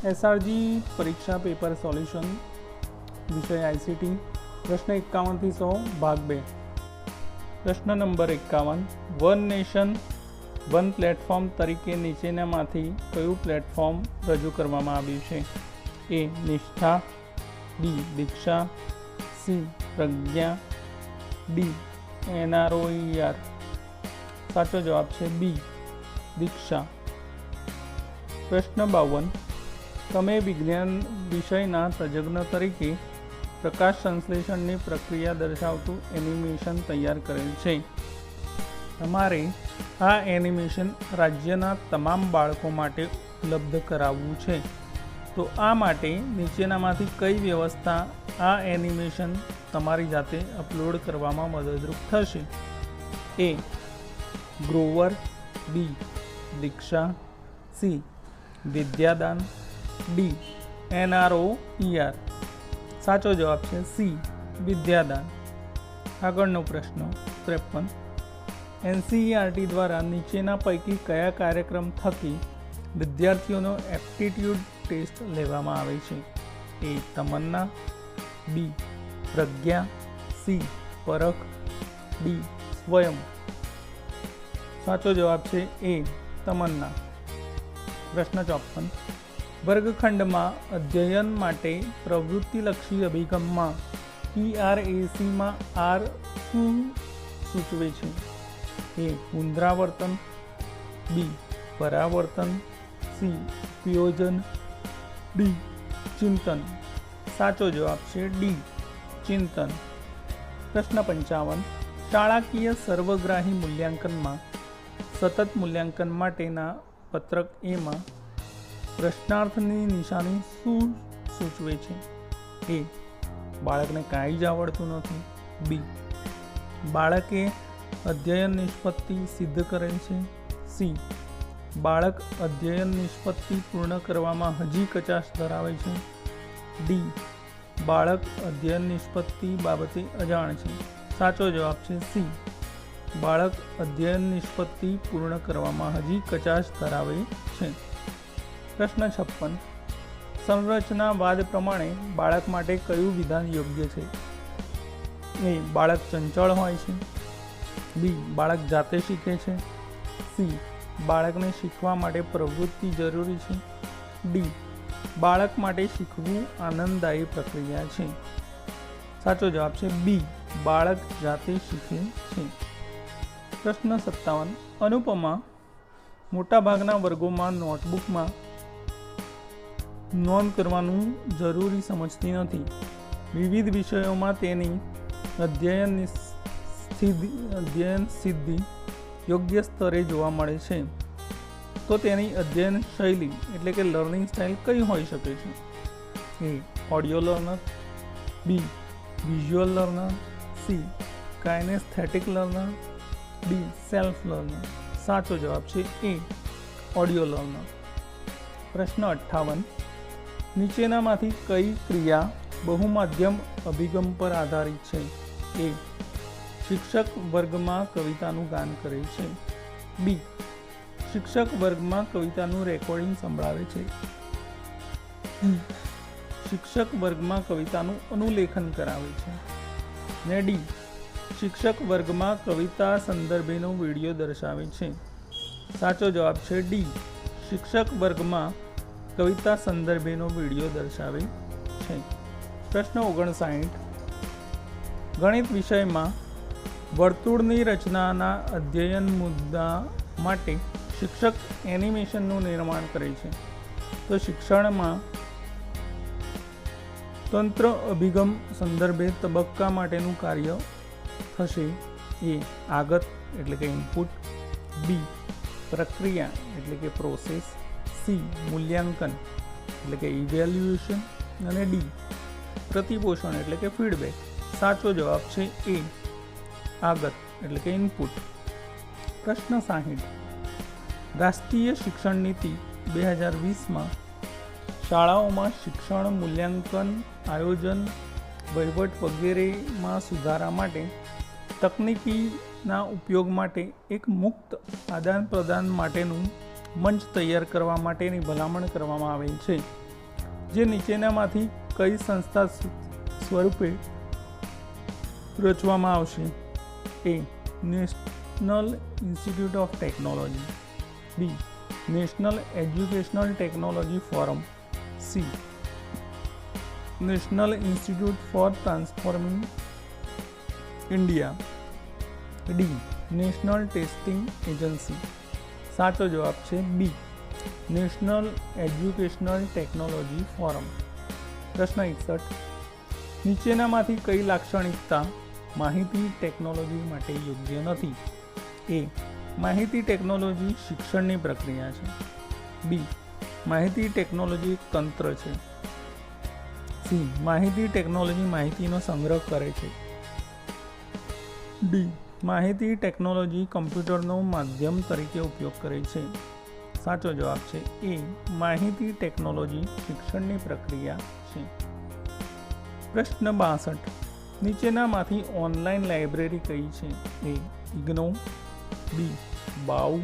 SRG परीक्षा paper solution विषय ICT प्रश्न 51 થી 100 भाग 2। प्रश्न number 51 one nation one platform तरीके नीचेनामांथी कयुं प्लेटफॉर्म रजू करवामां आव्युं छे? ए निष्ठा, बी दीक्षा, सी प्रज्ञा, डी NROER। साचो जवाब है बी दीक्षा। प्रश्न 52 तमे विज्ञान विषयना तज्ञ तरीके प्रकाश संश्लेषणनी प्रक्रिया दर्शावतुं एनिमेशन तैयार करेल छे। तमारे आ एनिमेशन राज्यना तमाम बाळको माटे उपलब्ध कराववुं छे। तो आ माटे नीचेनामांथी कई व्यवस्था आ एनिमेशन तमारी जाते अपलोड करवामां मददरूप थशे? ए ग्रोवर, बी दीक्षा, सी विद्यादान, डी NROER। साचो जवाब है सी विद्यादान। आगळनो प्रश्न 53 NCERT द्वारा नीचेना पैकी कया कार्यक्रम थकी विद्यार्थीओनो एप्टिट्यूड टेस्ट लेवामां आवे छे? ए तमन्ना, बी प्रज्ञा, सी परख, डी स्वयं। साचो जवाब है ए तमन्ना। प्रश्न 54 वर्गखंड में अध्ययन माटे प्रवृत्तिलक्षी अभिगम में PRAC में R शू सूचवे छे? ए पुनरावर्तन, बी परावर्तन, सी उपयोजन, डी चिंतन। साचो जवाब है डी चिंतन। प्रश्न 55 शाळाकीय सर्वग्राही मूल्यांकन में सतत मूल्यांकन माटेना पत्रक ए में प्रश्नार्थनी निशानी शू सूचवे छे? ए बाळकने कांई ज आवडतुं नथी, बी बाळके अध्ययन निष्पत्ति सिद्ध करेल छे, सी बाळक अध्ययन निष्पत्ति पूर्ण करवामां हजी कचाश धरावे छे, डी बाळक अध्ययन निष्पत्ति बाबते अजाण छे। साचो जवाब है सी बाळक अध्ययन निष्पत्ति पूर्ण करवामां हजी कचाश धरावे छे। प्रश्न 56 संरचनावाद प्रमाणे बाळक माटे कयुं विधान योग्य छे? ए बाळक चंचल होय छे, बी बाळक जाते शीखे छे, सी बाळकने शीखवा माटे प्रवृत्ति जरूरी छे, डी बाळक माटे शीखवुं आनंददायी प्रक्रिया छे। साचो जवाब है बी बाळक जाते शीखे छे। प्रश्न 57 अनुपमा मोटा भागना वर्गों में नोटबुक में नोंध करवानुं जरूरी समझती नथी। विविध विषयों में तेनी अध्ययन सिद्धि योग्य स्तरे जोवा मळे छे। तो तेनी अध्ययन शैली एटले के लर्निंग स्टाइल कई होई शके छे? A audio learner, B visual learner, C kinesthetic learner, D self learner. साचो जवाब है ए ऑडियो लर्नर। प्रश्न 58 नीचेनामांथी कई क्रिया बहुमाध्यम अभिगम पर आधारित है? ए शिक्षक वर्ग में कवितानुं गान करे छे, बी शिक्षक वर्ग में कवितानुं रेकॉर्डिंग संभळावे छे, शिक्षक वर्ग में कवितानुं अनुलेखन करावे छे, ने डी शिक्षक वर्ग में कविता संदर्भेनो विडियो दर्शावे छे। साचो जवाब है डी शिक्षक वर्ग में कविता संदर्भेनो विडियो दर्शावे छे। प्रश्न 59 गणित विषय में वर्तुळनी रचनाना अध्ययन मुद्दा माटे शिक्षक एनिमेशननुं निर्माण करे छे। तो शिक्षण में तंत्र अभिगम संदर्भे तबक्का माटेनुं कार्य थशे? ए आगत एटले के इनपुट, बी प्रक्रिया एटले के प्रोसेस, सी मूल्यांकन एटले के इवेल्युएशन अने डी प्रतिपोषण एटले के फीडबेक। साचो जवाब है ए आगत एटले के इनपुट। प्रश्न 60 राष्ट्रीय शिक्षण नीति 2020 में शाळाओं में शिक्षण मूल्यांकन आयोजन वहीवट वगैरह में सुधारा माटे तकनीकीना उपयोग माटे एक मुक्त आदान प्रदान माटेनुं मंच तैयार करवा माटेनी भलामण करवामां आवेल छे। જે નીચેનામાંથી કઈ સંસ્થા સ્વરૂપે રચવામાં આવશે? A. National Institute of Technology. B. National Educational Technology Forum. C. National Institute for Transforming India. D. National Testing Agency. સાચો જવાબ છે B. National Educational Technology Forum. પ્રશ્ન 61. નીચેનામાંથી કઈ લાક્ષણિકતા માહિતી ટેકનોલોજી માટે યોગ્ય નથી? એ. માહિતી ટેકનોલોજી શિક્ષણની પ્રક્રિયા છે. બી. માહિતી ટેકનોલોજી એક તંત્ર છે. સી. માહિતી ટેકનોલોજી માહિતીનો સંગ્રહ કરે છે. ડી. માહિતી ટેકનોલોજી કમ્પ્યુટરનો માધ્યમ તરીકે ઉપયોગ કરે છે. સાચો જવાબ છે એ. માહિતી ટેકનોલોજી શિક્ષણની પ્રક્રિયા છે. પ્રશ્ન 62. નીચેનામાંથી ઓનલાઈન લાઇબ્રેરી કઈ છે? એ. ઇગ્નો. બી. બાઉ.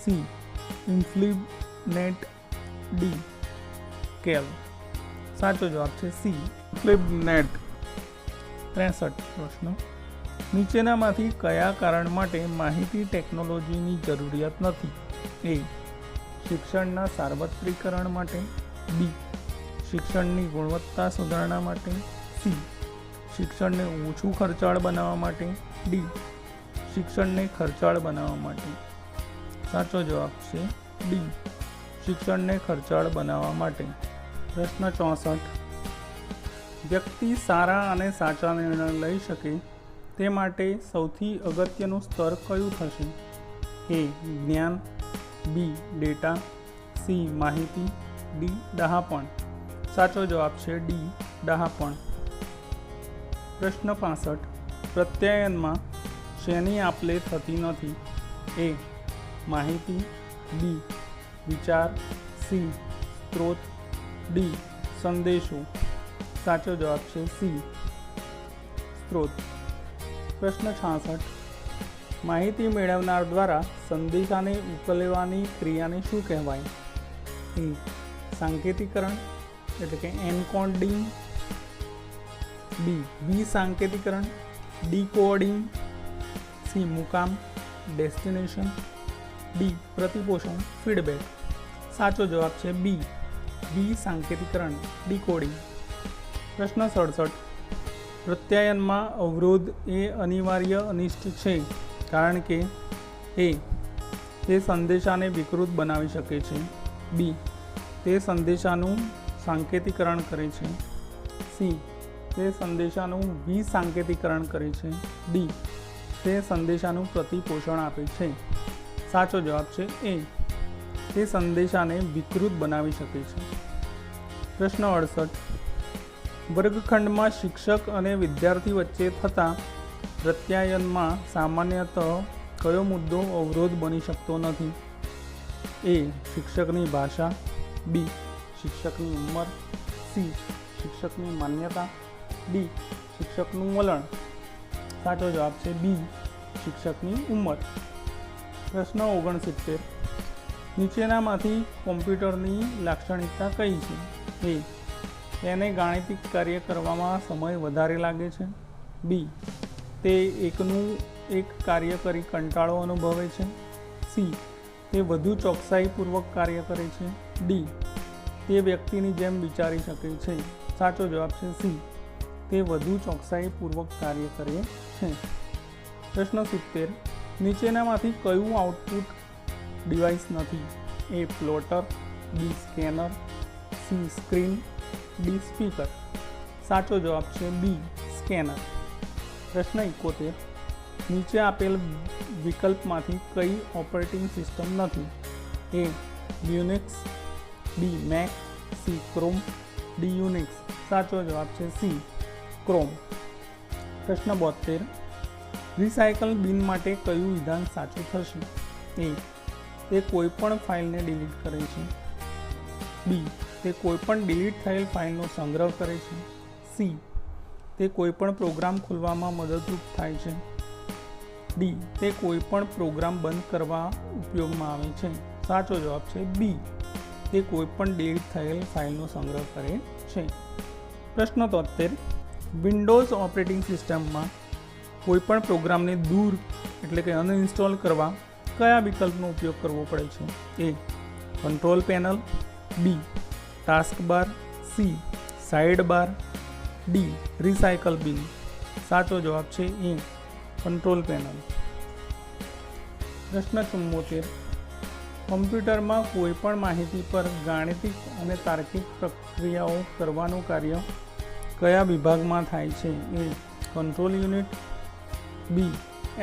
સી. ઇન્ફ્લિબનેટ. ડી. કેલ. સાચો જવાબ છે સી. ઇન્ફ્લિબનેટ. 63. પ્રશ્ન. નીચેનામાંથી કયા કારણ માટે માહિતી ટેકનોલોજીની જરૂરિયાત નથી? એ. શિક્ષણના સાર્વત્રિકરણ માટે. બી. શિક્ષણની ગુણવત્તા સુધારણા માટે. સી. શિક્ષણને ઓછું ખર્ચાળ બનાવવા માટે. ડી. શિક્ષણને ખર્ચાળ બનાવવા માટે. સાચો જવાબ છે ડી. શિક્ષણને ખર્ચાળ બનાવવા માટે. પ્રશ્ન 64. વ્યક્તિ સારા અને સાચા નિર્ણય લઈ શકે તે માટે સૌથી અગત્યનું સ્તર કયું થશે? એ. જ્ઞાન. બી. ડેટા. સી. માહિતી. ડી. ડહાપણ. સાચો જવાબ છે ડી. ડહાપણ. પ્રશ્ન 65. પ્રત્યાયનમાં શેની આપલે થતી નથી? એ. માહિતી. બી. વિચાર. સી. સ્ત્રોત. ડી. સંદેશો. સાચો જવાબ છે સી. સ્ત્રોત. પ્રશ્ન 66. માહિતી મેળવનાર દ્વારા સંદેશાને ઉકેલવાની ક્રિયાને શું કહેવાય? એ. સાંકેતિકરણ એટલે કે એન્કોડિંગ. બી. વિસંકેતિકરણ. ડીકોડિંગ. સી. મુકામ. ડેસ્ટિનેશન. ડી. પ્રતિપોષણ. ફીડબેક. સાચો જવાબ છે બી. વિસંકેતિકરણ. ડીકોડિંગ. પ્રશ્ન 67. પ્રત્યાયનમાં અવરોધ એ અનિવાર્ય અનિષ્ટ છે કારણ કે એ. તે સંદેશાને વિકૃત બનાવી શકે છે. બી. તે સંદેશાનું સાંકેતિકરણ કરે છે. સી. તે સંદેશાનું વિસંકેતિકરણ કરે છે. ડી. તે સંદેશાનું પ્રતિપોષણ આપે છે. સાચો જવાબ છે એ. તે સંદેશાને વિકૃત બનાવી શકે છે. પ્રશ્ન 68. વર્ગખંડમાં શિક્ષક અને વિદ્યાર્થી વચ્ચે થતા પ્રત્યાયનમાં સામાન્યતઃ કયો મુદ્દો અવરોધ બની શકતો નથી? એ. શિક્ષકની ભાષા. બી. શિક્ષકની ઉંમર. સી. શિક્ષકની માન્યતા. ડી. શિક્ષકનું વલણ. સાચો જવાબ છે બી. શિક્ષકની ઉંમર. પ્રશ્ન 69. નીચેનામાંથી કોમ્પ્યુટરની લાક્ષણિકતા કઈ છે? એ. તેને ગાણિતિક કાર્ય કરવામાં સમય વધારે લાગે છે. બી. તે એકનું એક કાર્ય કરી કંટાળો અનુભવે છે. સી. તે વધુ ચોકસાઈપૂર્વક કાર્ય કરે છે. ડી. તે વ્યક્તિની જેમ વિચારી શકે છે. સાચો જવાબ છે સી. તે વધુ ચોકસાઈપૂર્વક કાર્ય કરે છે. પ્રશ્ન 70. નીચેનામાંથી કયું આઉટપુટ ડિવાઇસ નથી? A. Plotter. B. Scanner. C. Screen. D. Speaker. સાચો જવાબ છે બી. સ્કેનર. પ્રશ્ન 71. નીચે આપેલ વિકલ્પમાંથી કઈ ઓપરેટિંગ સિસ્ટમ નથી? A. Unix. B. Mac. C. Chrome. D. Unix. સાચો જવાબ છે સી. ક્રોમ. પ્રશ્ન 72. રિસાયકલ બિન માટે કયું વિધાન સાચું થશે? એ. તે કોઈપણ ફાઇલને ડિલીટ કરે છે. બી. તે કોઈપણ ડિલીટ થયેલ ફાઇલનો સંગ્રહ કરે છે. સી. તે કોઈપણ પ્રોગ્રામ ખોલવામાં મદદરૂપ થાય છે. ડી. તે કોઈપણ પ્રોગ્રામ બંધ કરવા ઉપયોગમાં આવે છે. સાચો જવાબ છે બી. તે કોઈપણ ડિલીટ થયેલ ફાઇલનો સંગ્રહ કરે છે. પ્રશ્ન 73. વિન્ડોઝ ઓપરેટિંગ સિસ્ટમમાં કોઈપણ પ્રોગ્રામને દૂર એટલે કે અનઇન્સ્ટોલ કરવા કયા વિકલ્પનો ઉપયોગ કરવો પડે છે? A. Control panel, B. Task bar, C. Side bar, D. Recycle બિન. સાચો જવાબ છે એ. Control panel. પ્રશ્ન 74. કમ્પ્યુટરમાં કોઈપણ માહિતી પર ગાણિતિક અને તાર્કિક પ્રક્રિયાઓ કરવાનું કાર્ય કયા વિભાગમાં થાય છે? A. Control unit, B.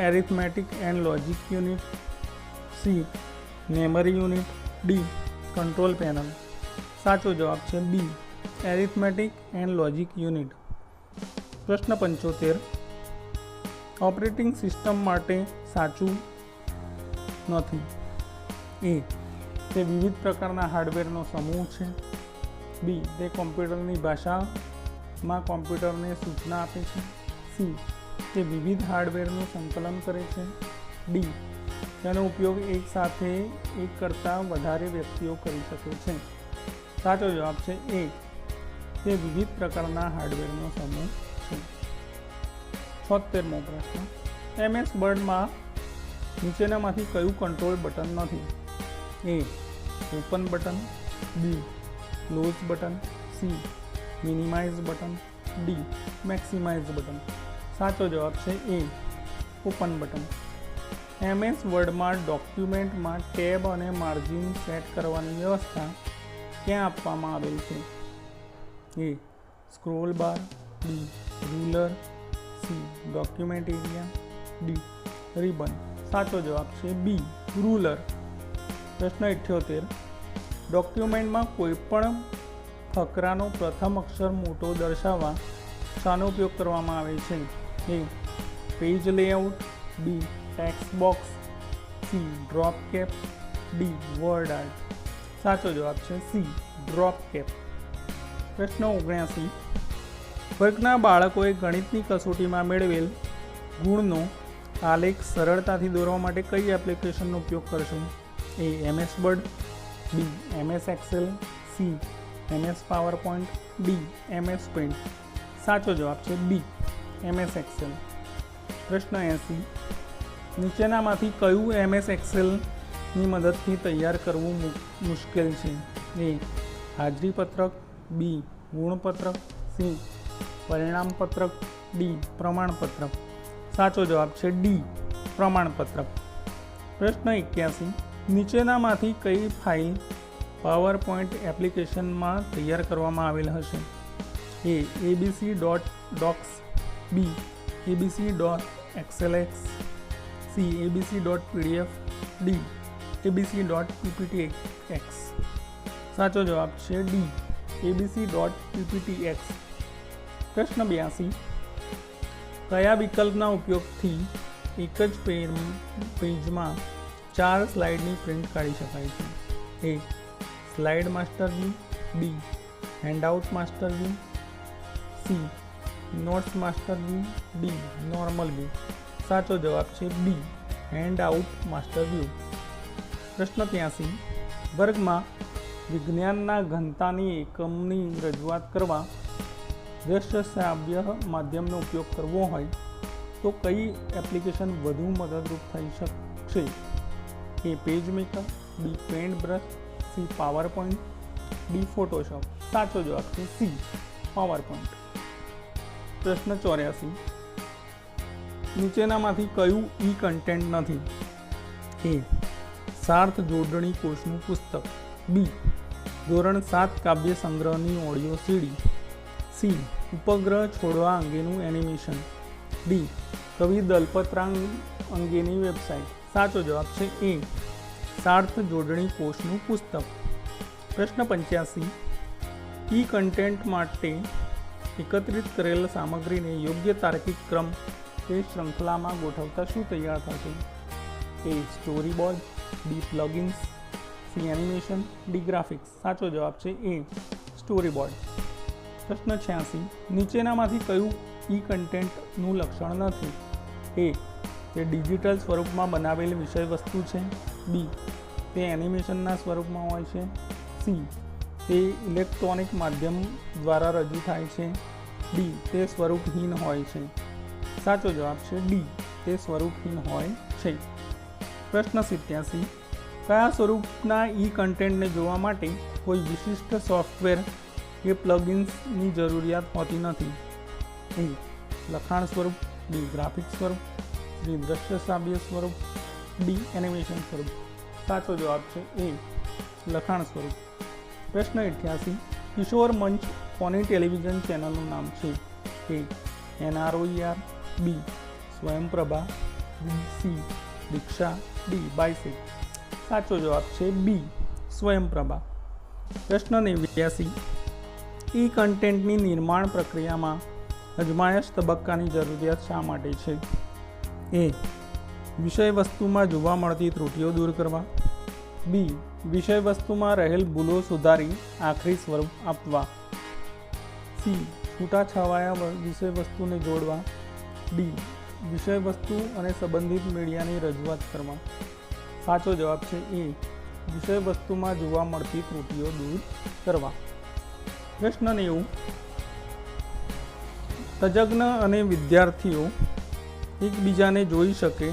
Arithmetic and logic unit, C. Memory unit, D. Control panel. સાચો જવાબ છે B. Arithmetic and logic unit. પ્રશ્ન 75. ઓપરેટિંગ સિસ્ટમ માટે સાચું નથી. એ. તે વિવિધ પ્રકારના હાર્ડવેરનો સમૂહ છે. બી. તે કોમ્પ્યુટરની ભાષામાં કોમ્પ્યુટરને સૂચના આપે છે. સી. તે વિવિધ હાર્ડવેરનું સંકલન કરે છે. ડી. તેનો ઉપયોગ એક સાથે એક કરતાં વધારે વ્યક્તિઓ કરી શકે છે. સાચો જવાબ છે એ. તે વિવિધ પ્રકારના હાર્ડવેરનો સમૂહ છે. 76મો પ્રશ્ન. MS વર્ડમાં નીચેનામાંથી કયું કંટ્રોલ બટન નથી? A. Open button, B. Close button, C. Minimise button, D. Maximise button. સાચો જવાબ છે એ. Open button. MS વર્ડમાં ડોક્યુમેન્ટમાં ટેબ અને માર્જિન સેટ કરવાની વ્યવસ્થા ક્યાં આપવામાં આવેલ છે? A. Scroll bar, B. Ruler, C. Document area, D. Ribbon. સાચો જવાબ છે બી. રૂલર. પ્રશ્ન 78. ડોક્યુમેન્ટમાં કોઈપણ ફકરાનો પ્રથમ અક્ષર મોટો દર્શાવવા શાનો ઉપયોગ કરવામાં આવે છે? A. Page layout, B. Text box, C. Drop cap, D. Word art. સાચો જવાબ છે સી. Drop cap. પ્રશ્ન 79. વર્ગના બાળકોએ ગણિતની કસોટીમાં મેળવેલ ગુણનો આલેખ સરળતાથી દોરવા માટે કઈ એપ્લિકેશનનો ઉપયોગ કરશો? A. MS Word, B. MS Excel, C. MS PowerPoint, D. MS Paint. સાચો જવાબ છે બી. MS Excel. પ્રશ્ન 80. નીચેનામાંથી કયું MS એક્સેલની મદદથી તૈયાર કરવું મુશ્કેલ છે? એ. હાજરી પત્રક, બી. ગુણપત્રક, સી. પરિણામ પત્રક, ડી. પ્રમાણપત્રક. સાચો જવાબ છે ડી. પ્રમાણપત્રક. પ્રશ્ન 81. નીચેનામાંથી કઈ ફાઇલ પાવરપોઈન્ટ એપ્લિકેશનમાં તૈયાર કરવામાં આવેલ હશે? એ. abc.docs, બી. abc.xlx, C. abc.pdf, D. abc.pptx. સાચો જવાબ છે ડી. abc.pptx. પ્રશ્ન 82. કયા વિકલ્પના ઉપયોગથી એક જ પેજમાં 4 સ્લાઇડની પ્રિન્ટ કાઢી શકાય છે? A. Slide master view, B. Handout master view, C. Notes master view, D. Normal view. સાચો જવાબ છે બી. Handout master view. પ્રશ્ન 83. વર્ગમાં વિજ્ઞાનના ઘનતાની એકમની રજૂઆત કરવા દ્રશ્ય શ્રાવ્ય માધ્યમનો ઉપયોગ કરવો હોય તો કઈ એપ્લિકેશન વધુ મદદરૂપ થઈ શકશે? A. PageMaker, B. Paintbrush, C. PowerPoint, D. Photoshop. સાચો જવાબ છે સી. પાવરપોઈન્ટ. પ્રશ્ન 84. નીચેનામાંથી કયું ઈ કન્ટેન્ટ નથી? એ. સાર્થ જોડણી કોષનું પુસ્તક, બી. ધોરણ 7 કાવ્ય સંગ્રહની ઓડિયો સીડી, સી. ઉપગ્રહ છોડવા અંગેનું એનિમેશન, ડી. કવિ દલપતરામ અંગેની વેબસાઇટ. સાચો જવાબ છે એ. સાર્થ જોડણી કોષનું પુસ્તક. પ્રશ્ન 85. ઈ કન્ટેન્ટ માટે એકત્રિત કરેલ સામગ્રીને યોગ્ય તાર્કિક ક્રમ કે શૃંખલામાં ગોઠવતા શું તૈયાર થશે? A. Storyboard, B. Plugins, C. Animation, D. Graphics. સાચો જવાબ છે એ. Story board. પ્રશ્ન 86. નીચેનામાંથી કયું ઈ કન્ટેન્ટનું લક્ષણ નથી? એ. તે ડિજિટલ સ્વરૂપમાં બનાવેલ વિષય વસ્તુ છે, બી. તે એનિમેશનના સ્વરૂપમાં હોય છે, સી તે ઇલેક્ટ્રોનિક માધ્યમ દ્વારા રજૂ થાય છે, ડી તે સ્વરૂપહીન હોય છે। સાચો જવાબ છે ડી તે સ્વરૂપહીન હોય છે। પ્રશ્ન 87 કયા સ્વરૂપના ઈ કન્ટેન્ટને જોવા માટે કોઈ વિશિષ્ટ સોફ્ટવેર કે પ્લગઇન્સની જરૂરિયાત હોતી નથી? એ લખાણ સ્વરૂપ, બી ગ્રાફિક સ્વરૂપ, સી દ્રશ્ય શ્રાવ્ય સ્વરૂપ, ડી એનિમેશન સ્વરૂપ। સાચો જવાબ છે એ લખાણ સ્વરૂપ। પ્રશ્ન 88 કિશોર મંચ કોની ટેલિવિઝન ચેનલનું નામ છે? એ NROER, બી સ્વયંપ્રભા, સી દીક્ષા, ડી બાયસેગ। સાચો જવાબ છે બી સ્વયંપ્રભા। પ્રશ્ન 89 ઈ કન્ટેન્ટની નિર્માણ પ્રક્રિયામાં અજમાયશ તબક્કાની જરૂરિયાત શા માટે છે? એ વિષય વસ્તુમાં જોવા મળતી ત્રુટિઓ દૂર કરવા, બી વિષય વસ્તુમાં રહેલ ભૂલો સુધારી આખરી સ્વરૂપ આપવા, સી છૂટાછવાયા વિષય વસ્તુને જોડવા, ડી વિષય વસ્તુ અને સંબંધિત મીડિયાની રજૂઆત કરવા। સાચો જવાબ છે એ વિષય વસ્તુમાં જોવા મળતી ત્રુટિઓ દૂર કરવા। પ્રશ્ન 90 તજજ્ઞ અને વિદ્યાર્થીઓ એકબીજાને જોઈ શકે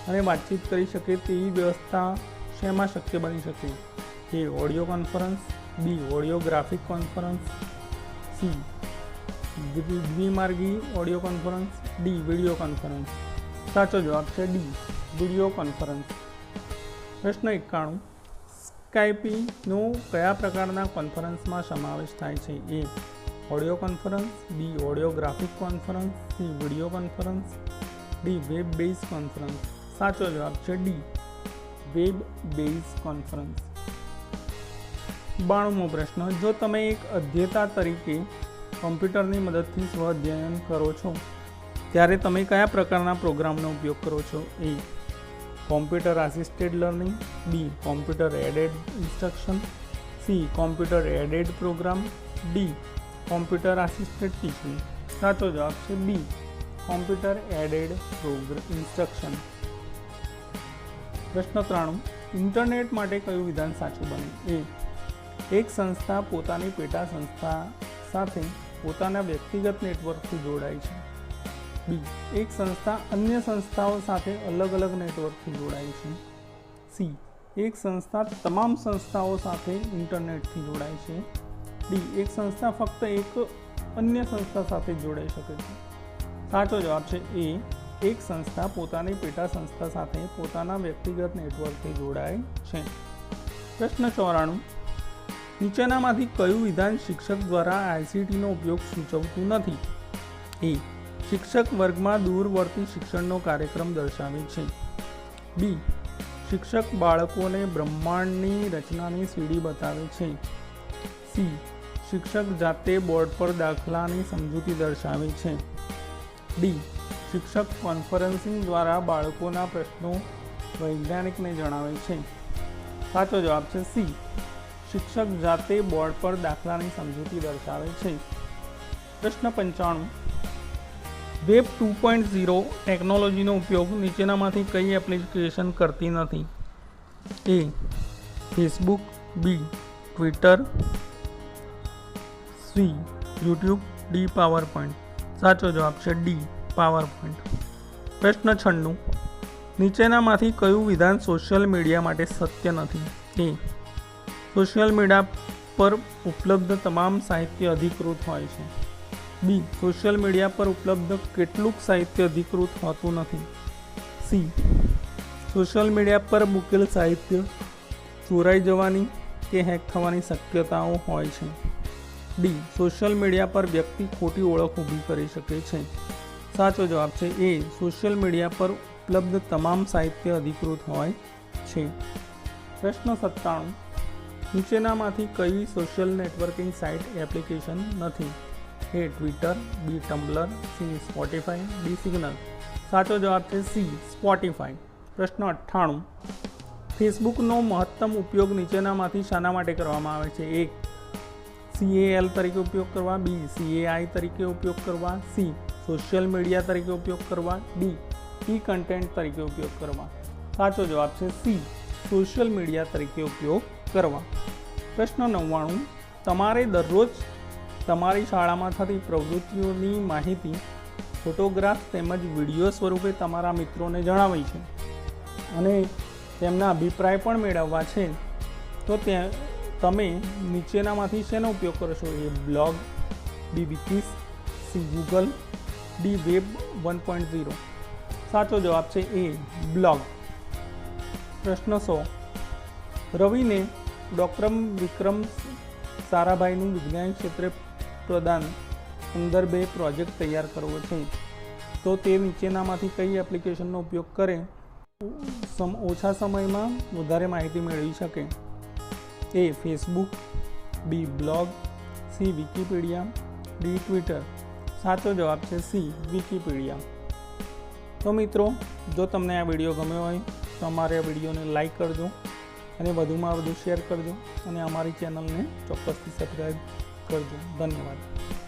અને વાતચીત કરી શકે તેવી વ્યવસ્થા શેમાં શક્ય બની શકે? A audio conference, B audiographic conference, C દ્વિમાર્ગી audio conference, D video conference. સાચો જવાબ છે ડી વિડીયો કોન્ફરન્સ। પ્રશ્ન 91 સ્કાયપીનો કયા પ્રકારના કોન્ફરન્સમાં સમાવેશ થાય છે? A audio conference, B audiographic conference, C video conference, D web base conference. સાચો જવાબ છે ડી વેબ બેઝ કોન્ફરન્સ। 92મો પ્રશ્ન જો તમે એક અધ્યેતા તરીકે કમ્પ્યુટરની મદદથી સ્વ અધ્યયન કરો છો ત્યારે તમે કયા પ્રકારના પ્રોગ્રામનો ઉપયોગ કરો છો? A computer assisted learning, B computer aided instruction, C computer aided program, D computer assisted teaching. સાચો જવાબ છે બી કોમ્પ્યુટર એડેડ ઇન્સ્ટ્રક્શન। પ્રશ્ન 93 ઇન્ટરનેટ માટે કયું વિધાન સાચું બને? એ એક સંસ્થા પોતાની પેટા સંસ્થા સાથે પોતાના વ્યક્તિગત નેટવર્કથી જોડાય છે, બી એક સંસ્થા અન્ય સંસ્થાઓ સાથે અલગ અલગ નેટવર્કથી જોડાય છે, સી એક સંસ્થા તમામ સંસ્થાઓ સાથે ઇન્ટરનેટથી જોડાય છે, ડી એક સંસ્થા ફક્ત એક અન્ય સંસ્થા સાથે જોડાઈ શકે છે। સાચો જવાબ છે એ એક સંસ્થા પોતાની પેટા સંસ્થા સાથે પોતાના વ્યક્તિગત નેટવર્કથી જોડાય છે। પ્રશ્ન 94 નીચેનામાંથી કયું વિધાન શિક્ષક દ્વારા આઈસીટીનો ઉપયોગ સૂચવતું નથી? એ શિક્ષક વર્ગમાં દૂરવર્તી શિક્ષણનો કાર્યક્રમ દર્શાવે છે, બી શિક્ષક બાળકોને બ્રહ્માંડની રચનાની સીડી બતાવે છે, સી શિક્ષક જાતે બોર્ડ પર દાખલાની સમજૂતી દર્શાવે છે, ડી શિક્ષક કોન્ફરન્સિંગ દ્વારા બાળકોના પ્રશ્નો વૈજ્ઞાનિકને જણાવે છે। સાચો જવાબ છે સી શિક્ષક જાતે બોર્ડ પર દાખલાની સમજૂતી દર્શાવે છે। પ્રશ્ન 95 વેબ 2.0 ટેકનોલોજીનો ઉપયોગ નીચેનામાંથી કઈ એપ્લિકેશન કરતી નથી? A Facebook, B Twitter, C YouTube, D PowerPoint. સાચો જવાબ છે ડી પાવરપોઈન્ટ। પ્રશ્ન 96 નીચેનામાંથી કયું વિધાન સોશિયલ મીડિયા માટે સત્ય નથી? એ સોશિયલ મીડિયા પર ઉપલબ્ધ તમામ સાહિત્ય અધિકૃત હોય છે, બી સોશિયલ મીડિયા પર ઉપલબ્ધ કેટલુંક સાહિત્ય અધિકૃત હોતું નથી, સી સોશિયલ મીડિયા પર મૂકેલ સાહિત્ય ચોરાઈ જવાની કે હેક થવાની શક્યતાઓ હોય છે, ડી સોશિયલ મીડિયા પર વ્યક્તિ ખોટી ઓળખ ઊભી કરી શકે છે। સાચો જવાબ છે એ સોશિયલ મીડિયા પર ઉપલબ્ધ તમામ સાહિત્ય અધિકૃત હોય છે। પ્રશ્ન 97 નીચેનામાંથી કઈ સોશિયલ નેટવર્કિંગ સાઇટ એપ્લિકેશન નથી? એ ટ્વિટર, બી tumbler, C Spotify, D signal. સાચો જવાબ છે સી સ્પોટીફાઈ। પ્રશ્ન 98 ફેસબુકનો મહત્તમ ઉપયોગ નીચેનામાંથી શાના માટે કરવામાં આવે છે? એક CAL તરીકે ઉપયોગ કરવા, બી CAI તરીકે ઉપયોગ કરવા, સી સોશિયલ મીડિયા તરીકે ઉપયોગ કરવા, ડી ઈ કન્ટેન્ટ તરીકે ઉપયોગ કરવા। સાચો જવાબ છે સી સોશિયલ મીડિયા તરીકે ઉપયોગ કરવા। પ્રશ્ન 99, તમારે દરરોજ તમારી શાળામાં થતી પ્રવૃત્તિઓની માહિતી ફોટોગ્રાફ તેમજ વિડીયો સ્વરૂપે તમારા મિત્રોને જણાવી છે અને તેમના અભિપ્રાય પણ મેળવવા છે, તો તમે નીચેનામાંથી શેનો ઉપયોગ કરશો? એ બ્લોગ, બી વિકીસ, સી ગૂગલ, ડી વેબ 1.0. સાચો જવાબ છે એ બ્લોગ. પ્રશ્ન 100, રવિને ડૉક્ટર વિક્રમ સારાભાઈનું વિજ્ઞાન ક્ષેત્રે પ્રદાન સંદર્ભે પ્રોજેક્ટ તૈયાર કરવો છે, તો તે નીચેનામાંથી કઈ એપ્લિકેશનનો ઉપયોગ કરે ઓછા સમયમાં વધારે માહિતી મેળવી શકે? A Facebook, B blog, C Wikipedia, D Twitter. સાચો જવાબ છે સી વિકીપીડિયા. તો મિત્રો, જો તમને આ વિડીયો ગમ્યો હોય તો અમારે આ વિડીયોને લાઈક કરજો અને વધુમાં વધુ શેર કરજો અને અમારી ચેનલને ચોક્કસથી સબસ્ક્રાઈબ કરજો. ધન્યવાદ.